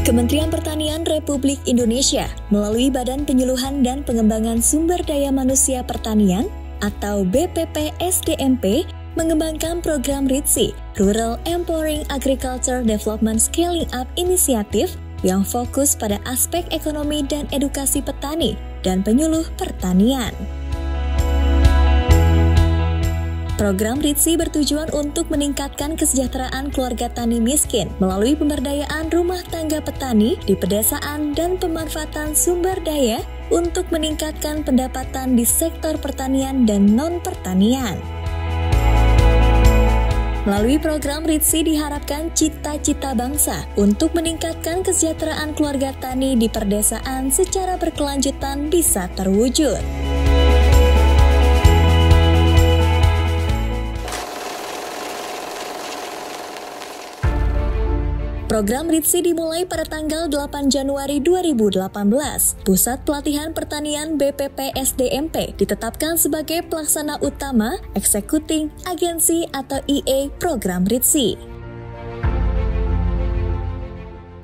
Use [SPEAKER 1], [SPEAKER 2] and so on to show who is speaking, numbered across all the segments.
[SPEAKER 1] Kementerian Pertanian Republik Indonesia melalui Badan Penyuluhan dan Pengembangan Sumber Daya Manusia Pertanian atau BPP-SDMP mengembangkan program RITSI, Rural Empowering Agriculture Development Scaling Up Initiative yang fokus pada aspek ekonomi dan edukasi petani dan penyuluh pertanian. Program RITSI bertujuan untuk meningkatkan kesejahteraan keluarga tani miskin melalui pemberdayaan rumah tangga petani di pedesaan dan pemanfaatan sumber daya untuk meningkatkan pendapatan di sektor pertanian dan non-pertanian. Melalui program RITSI diharapkan cita-cita bangsa untuk meningkatkan kesejahteraan keluarga tani di perdesaan secara berkelanjutan bisa terwujud. Program RITSI dimulai pada tanggal 8 Januari 2018. Pusat Pelatihan Pertanian BPP-SDMP ditetapkan sebagai pelaksana utama Executing Agency atau EA program RITSI.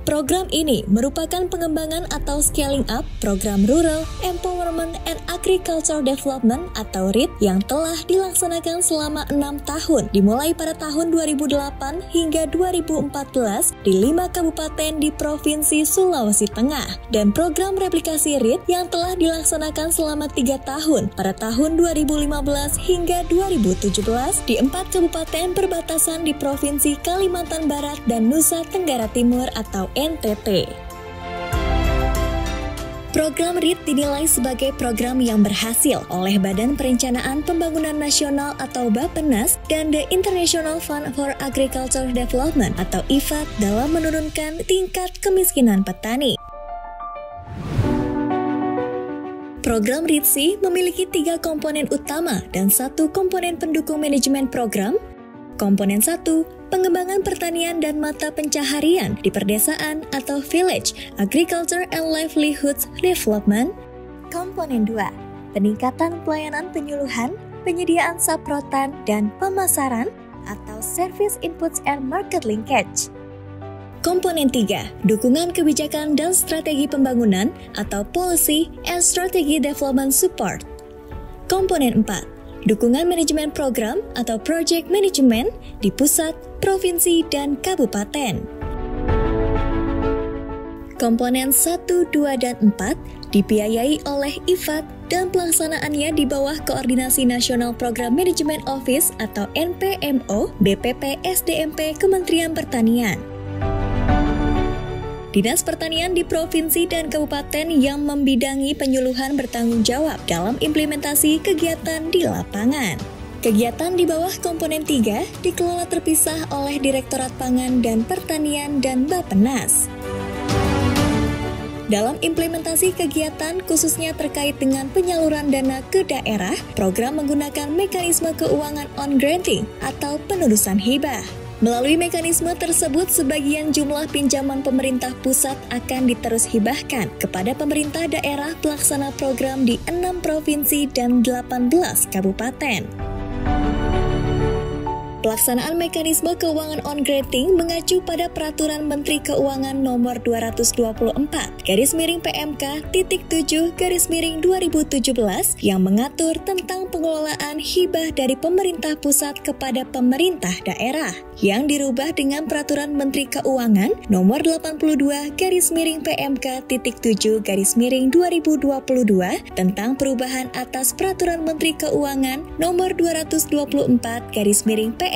[SPEAKER 1] Program ini merupakan pengembangan atau scaling up program Rural Empowerment and Agriculture Development atau READ yang telah dilaksanakan selama 6 tahun, dimulai pada tahun 2008 hingga 2014 di 5 kabupaten di Provinsi Sulawesi Tengah, dan program replikasi READ yang telah dilaksanakan selama 3 tahun pada tahun 2015 hingga 2017 di 4 kabupaten perbatasan di Provinsi Kalimantan Barat dan Nusa Tenggara Timur atau NTT. Program READ dinilai sebagai program yang berhasil oleh Badan Perencanaan Pembangunan Nasional atau Bappenas dan The International Fund for Agriculture Development atau IFAD dalam menurunkan tingkat kemiskinan petani. Program RITSI memiliki 3 komponen utama dan 1 komponen pendukung manajemen program. Komponen 1, pengembangan pertanian dan mata pencaharian di perdesaan atau Village Agriculture and Livelihoods Development. Komponen 2, peningkatan pelayanan penyuluhan, penyediaan saprotan dan pemasaran atau Service Inputs and Market Linkage. Komponen 3, dukungan kebijakan dan strategi pembangunan atau Policy and Strategy Development Support. Komponen 4, dukungan manajemen program atau project management di pusat, provinsi, dan kabupaten. Komponen 1, 2, dan 4 dibiayai oleh IFAD dan pelaksanaannya di bawah Koordinasi Nasional Program Management Office atau NPMO BPP-SDMP Kementerian Pertanian. Dinas Pertanian di provinsi dan kabupaten yang membidangi penyuluhan bertanggung jawab dalam implementasi kegiatan di lapangan. Kegiatan di bawah komponen 3 dikelola terpisah oleh Direktorat Pangan dan Pertanian dan Bappenas. Dalam implementasi kegiatan khususnya terkait dengan penyaluran dana ke daerah, program menggunakan mekanisme keuangan on-granting atau penurusan hibah. Melalui mekanisme tersebut, sebagian jumlah pinjaman pemerintah pusat akan diterus hibahkan kepada pemerintah daerah pelaksana program di 6 provinsi dan 18 kabupaten. Pelaksanaan mekanisme keuangan on-granting mengacu pada Peraturan Menteri Keuangan Nomor 224/PMK.7/2017 yang mengatur tentang pengelolaan hibah dari pemerintah pusat kepada pemerintah daerah, yang dirubah dengan Peraturan Menteri Keuangan Nomor 82/PMK.7/2022 tentang perubahan atas Peraturan Menteri Keuangan Nomor 224/PMK.7/2017.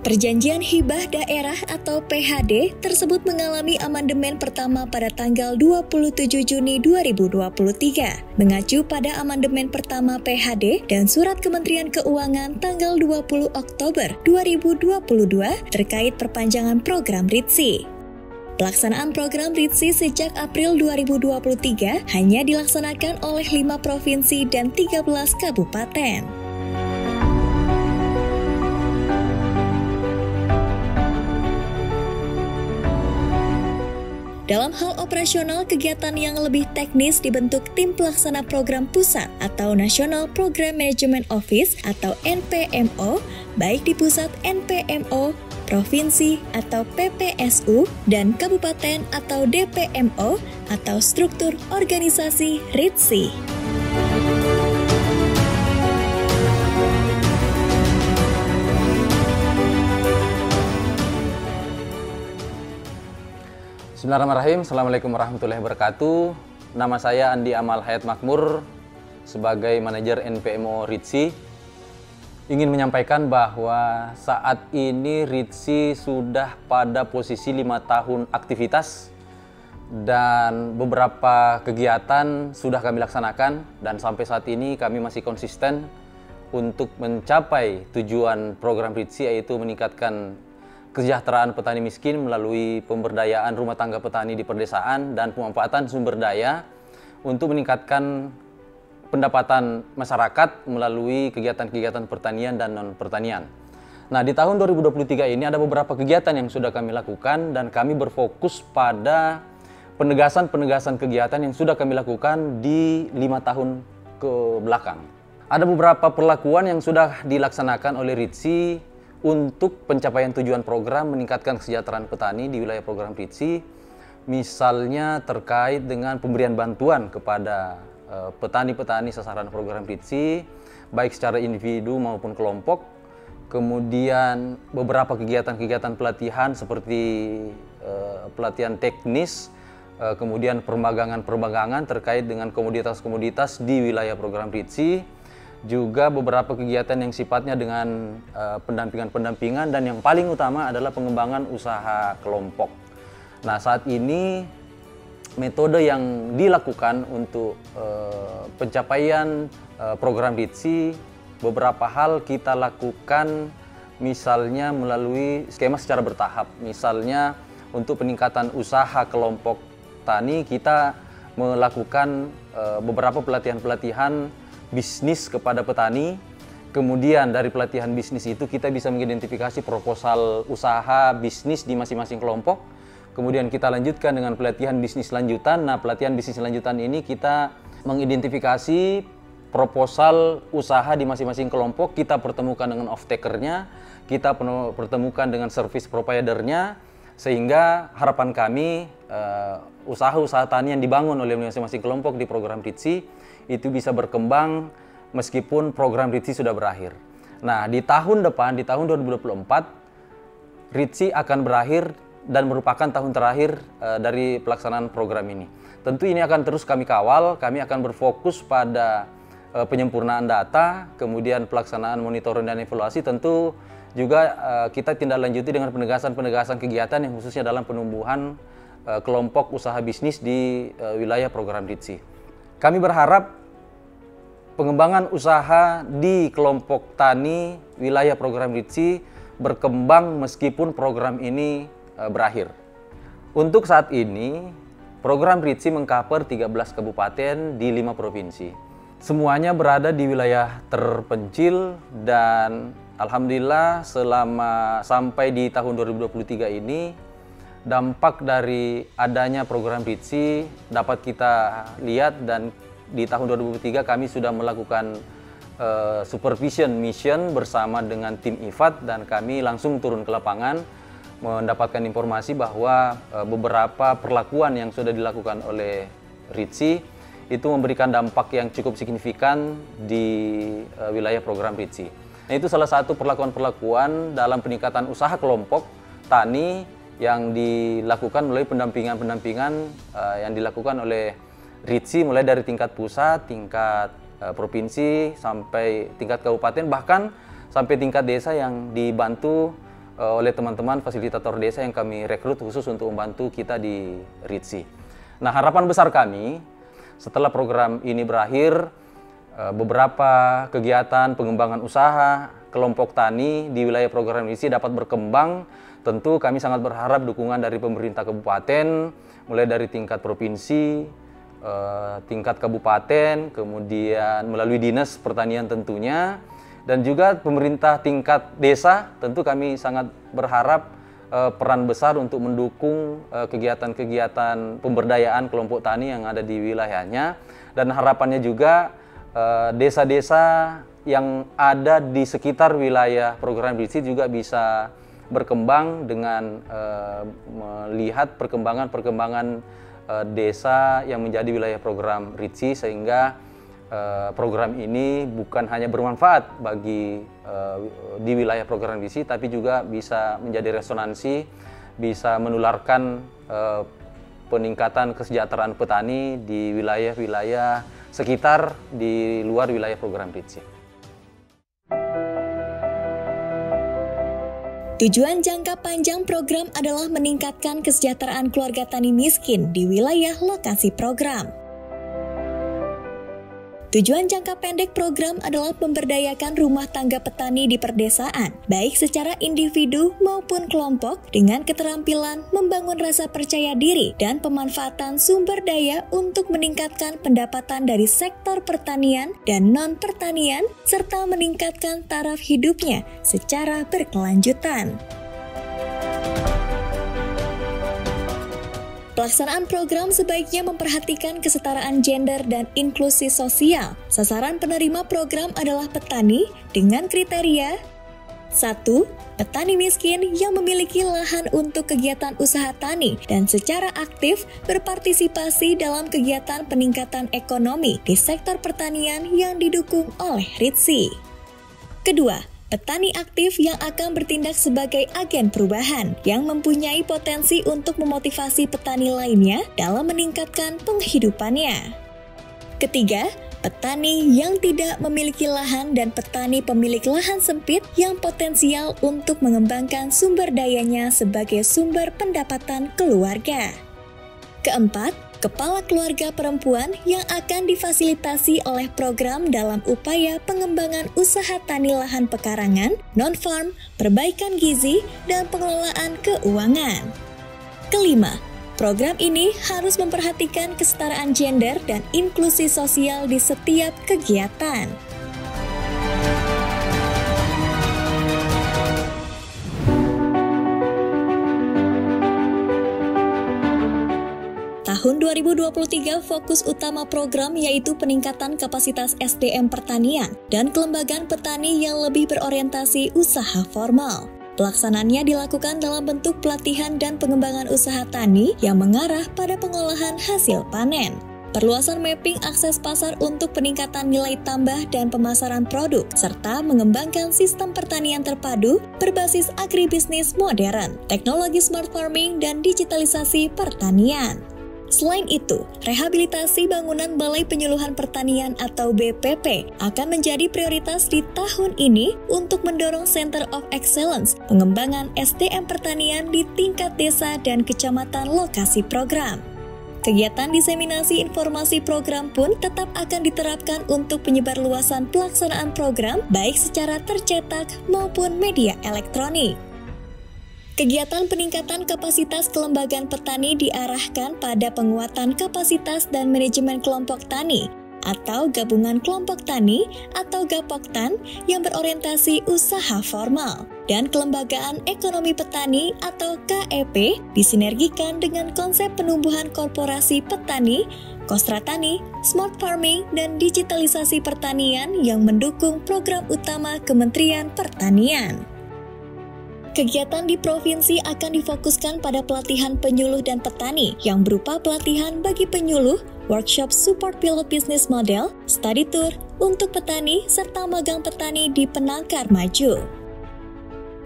[SPEAKER 1] Perjanjian Hibah Daerah atau PHD tersebut mengalami amandemen pertama pada tanggal 27 Juni 2023, mengacu pada amandemen pertama PHD dan Surat Kementerian Keuangan tanggal 20 Oktober 2022 terkait perpanjangan program RITSI. Pelaksanaan program RITSI sejak April 2023 hanya dilaksanakan oleh 5 provinsi dan 13 kabupaten. Dalam hal operasional, kegiatan yang lebih teknis dibentuk tim pelaksana program pusat atau National Program Management Office atau NPMO, baik di pusat NPMO, provinsi atau PPSU, dan kabupaten atau DPMO atau struktur organisasi RITSI.
[SPEAKER 2] Bismillahirrahmanirrahim. Assalamualaikum warahmatullahi wabarakatuh. Nama saya Andi Amal Hayat Makmur sebagai manajer NPMO RITSI. Ingin menyampaikan bahwa saat ini RITSI sudah pada posisi 5 tahun aktivitas dan beberapa kegiatan sudah kami laksanakan, dan sampai saat ini kami masih konsisten untuk mencapai tujuan program RITSI, yaitu meningkatkan kesejahteraan petani miskin melalui pemberdayaan rumah tangga petani di perdesaan dan pemanfaatan sumber daya untuk meningkatkan pendapatan masyarakat melalui kegiatan-kegiatan pertanian dan non-pertanian. Nah, di tahun 2023 ini ada beberapa kegiatan yang sudah kami lakukan dan kami berfokus pada penegasan-penegasan kegiatan yang sudah kami lakukan di 5 tahun ke belakang. Ada beberapa perlakuan yang sudah dilaksanakan oleh RITSI untuk pencapaian tujuan program meningkatkan kesejahteraan petani di wilayah program RITSI, misalnya terkait dengan pemberian bantuan kepada petani-petani sasaran program RITSI, baik secara individu maupun kelompok. Kemudian beberapa kegiatan-kegiatan pelatihan seperti pelatihan teknis, kemudian permagangan-permagangan terkait dengan komoditas-komoditas di wilayah program RITSI. Juga beberapa kegiatan yang sifatnya dengan pendampingan-pendampingan, dan yang paling utama adalah pengembangan usaha kelompok. Nah, saat ini metode yang dilakukan untuk pencapaian program RITSI, beberapa hal kita lakukan, misalnya melalui skema secara bertahap. Misalnya untuk peningkatan usaha kelompok tani, kita melakukan beberapa pelatihan-pelatihan bisnis kepada petani. Kemudian dari pelatihan bisnis itu kita bisa mengidentifikasi proposal usaha bisnis di masing-masing kelompok. Kemudian kita lanjutkan dengan pelatihan bisnis lanjutan. Nah, pelatihan bisnis lanjutan ini kita mengidentifikasi proposal usaha di masing-masing kelompok, kita pertemukan dengan off-takernya, kita pertemukan dengan service providernya, sehingga harapan kami usaha-usaha tani yang dibangun oleh masing-masing kelompok di program RITSI itu bisa berkembang meskipun program RITSI sudah berakhir. Nah, di tahun depan, di tahun 2024, RITSI akan berakhir dan merupakan tahun terakhir dari pelaksanaan program ini. Tentu ini akan terus kami kawal, kami akan berfokus pada penyempurnaan data, kemudian pelaksanaan monitoring dan evaluasi. Tentu juga kita tindak lanjuti dengan penegasan-penegasan kegiatan yang khususnya dalam penumbuhan kelompok usaha bisnis di wilayah program RITSI. Kami berharap pengembangan usaha di kelompok tani wilayah program RITSI berkembang meskipun program ini berakhir. Untuk saat ini, program RITSI mengcover 13 kabupaten di 5 provinsi. Semuanya berada di wilayah terpencil, dan alhamdulillah selama sampai di tahun 2023 ini, dampak dari adanya program RITSI dapat kita lihat, dan di tahun 2023 kami sudah melakukan supervision mission bersama dengan tim IFAD, dan kami langsung turun ke lapangan mendapatkan informasi bahwa beberapa perlakuan yang sudah dilakukan oleh RITSI itu memberikan dampak yang cukup signifikan di wilayah program RITSI. Nah, itu salah satu perlakuan-perlakuan dalam peningkatan usaha kelompok tani yang dilakukan melalui pendampingan-pendampingan yang dilakukan oleh RITSI, mulai dari tingkat pusat, tingkat provinsi, sampai tingkat kabupaten, bahkan sampai tingkat desa yang dibantu oleh teman-teman fasilitator desa yang kami rekrut khusus untuk membantu kita di RITSI. Nah, harapan besar kami setelah program ini berakhir, beberapa kegiatan pengembangan usaha kelompok tani di wilayah program RITSI dapat berkembang. Tentu kami sangat berharap dukungan dari pemerintah kabupaten, mulai dari tingkat provinsi, tingkat kabupaten, kemudian melalui dinas pertanian tentunya, dan juga pemerintah tingkat desa. Tentu kami sangat berharap peran besar untuk mendukung kegiatan-kegiatan pemberdayaan kelompok tani yang ada di wilayahnya, dan harapannya juga desa-desa yang ada di sekitar wilayah program RITSI juga bisa berkembang dengan melihat perkembangan desa yang menjadi wilayah program RITSI, sehingga program ini bukan hanya bermanfaat bagi di wilayah program RITSI, tapi juga bisa menjadi resonansi, bisa menularkan peningkatan kesejahteraan petani di wilayah-wilayah sekitar di luar wilayah program RITSI.
[SPEAKER 1] Tujuan jangka panjang program adalah meningkatkan kesejahteraan keluarga tani miskin di wilayah lokasi program. Tujuan jangka pendek program adalah memberdayakan rumah tangga petani di perdesaan, baik secara individu maupun kelompok, dengan keterampilan membangun rasa percaya diri dan pemanfaatan sumber daya untuk meningkatkan pendapatan dari sektor pertanian dan non-pertanian, serta meningkatkan taraf hidupnya secara berkelanjutan. Pelaksanaan program sebaiknya memperhatikan kesetaraan gender dan inklusi sosial. Sasaran penerima program adalah petani dengan kriteria 1. Petani miskin yang memiliki lahan untuk kegiatan usaha tani dan secara aktif berpartisipasi dalam kegiatan peningkatan ekonomi di sektor pertanian yang didukung oleh RITSI. Kedua, petani aktif yang akan bertindak sebagai agen perubahan yang mempunyai potensi untuk memotivasi petani lainnya dalam meningkatkan penghidupannya. Ketiga, petani yang tidak memiliki lahan dan petani pemilik lahan sempit yang potensial untuk mengembangkan sumber dayanya sebagai sumber pendapatan keluarga. Keempat, kepala keluarga perempuan yang akan difasilitasi oleh program dalam upaya pengembangan usaha tani lahan pekarangan, non-farm, perbaikan gizi, dan pengelolaan keuangan. Kelima, program ini harus memperhatikan kesetaraan gender dan inklusi sosial di setiap kegiatan. Tahun 2023 fokus utama program yaitu peningkatan kapasitas SDM pertanian dan kelembagaan petani yang lebih berorientasi usaha formal. Pelaksanaannya dilakukan dalam bentuk pelatihan dan pengembangan usaha tani yang mengarah pada pengolahan hasil panen. Perluasan mapping akses pasar untuk peningkatan nilai tambah dan pemasaran produk, serta mengembangkan sistem pertanian terpadu berbasis agribisnis modern, teknologi smart farming, dan digitalisasi pertanian. Selain itu, rehabilitasi bangunan Balai Penyuluhan Pertanian atau BPP akan menjadi prioritas di tahun ini untuk mendorong Center of Excellence pengembangan SDM pertanian di tingkat desa dan kecamatan lokasi program. Kegiatan diseminasi informasi program pun tetap akan diterapkan untuk penyebarluasan pelaksanaan program baik secara tercetak maupun media elektronik. Kegiatan peningkatan kapasitas kelembagaan petani diarahkan pada penguatan kapasitas dan manajemen kelompok tani atau gabungan kelompok tani atau Gapoktan yang berorientasi usaha formal, dan kelembagaan ekonomi petani atau KEP disinergikan dengan konsep penumbuhan korporasi petani, Kostra Tani, smart farming, dan digitalisasi pertanian yang mendukung program utama Kementerian Pertanian. Kegiatan di provinsi akan difokuskan pada pelatihan penyuluh dan petani yang berupa pelatihan bagi penyuluh, workshop support pilot business model, study tour untuk petani, serta magang petani di penangkar maju.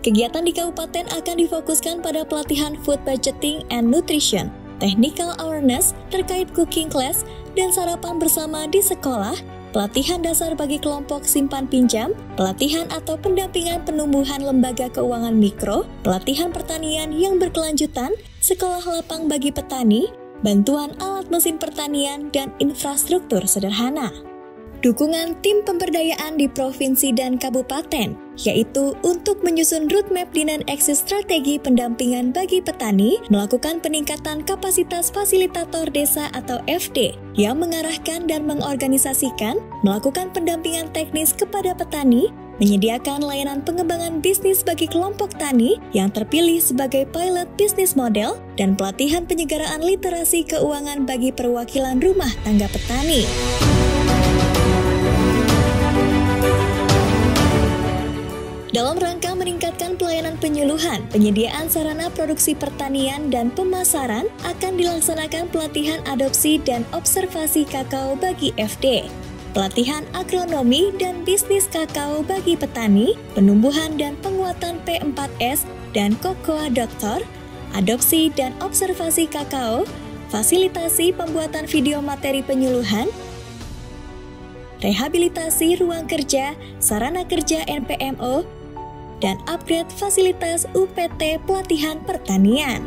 [SPEAKER 1] Kegiatan di kabupaten akan difokuskan pada pelatihan food budgeting and nutrition, technical awareness terkait cooking class, dan sarapan bersama di sekolah, pelatihan dasar bagi kelompok simpan pinjam, pelatihan atau pendampingan penumbuhan lembaga keuangan mikro, pelatihan pertanian yang berkelanjutan, sekolah lapang bagi petani, bantuan alat mesin pertanian, dan infrastruktur sederhana. dukungan tim pemberdayaan di provinsi dan kabupaten, yaitu untuk menyusun roadmap dan exit strategi pendampingan bagi petani, melakukan peningkatan kapasitas fasilitator desa atau FD, yang mengarahkan dan mengorganisasikan, melakukan pendampingan teknis kepada petani, menyediakan layanan pengembangan bisnis bagi kelompok tani yang terpilih sebagai pilot bisnis model, dan pelatihan penyegaraan literasi keuangan bagi perwakilan rumah tangga petani. Dalam rangka meningkatkan pelayanan penyuluhan, penyediaan sarana produksi pertanian dan pemasaran, akan dilaksanakan pelatihan adopsi dan observasi kakao bagi FD, pelatihan agronomi dan bisnis kakao bagi petani, penumbuhan dan penguatan P4S dan Cocoa Doctor, adopsi dan observasi kakao, fasilitasi pembuatan video materi penyuluhan, rehabilitasi ruang kerja, sarana kerja NPMO, dan upgrade fasilitas UPT pelatihan pertanian.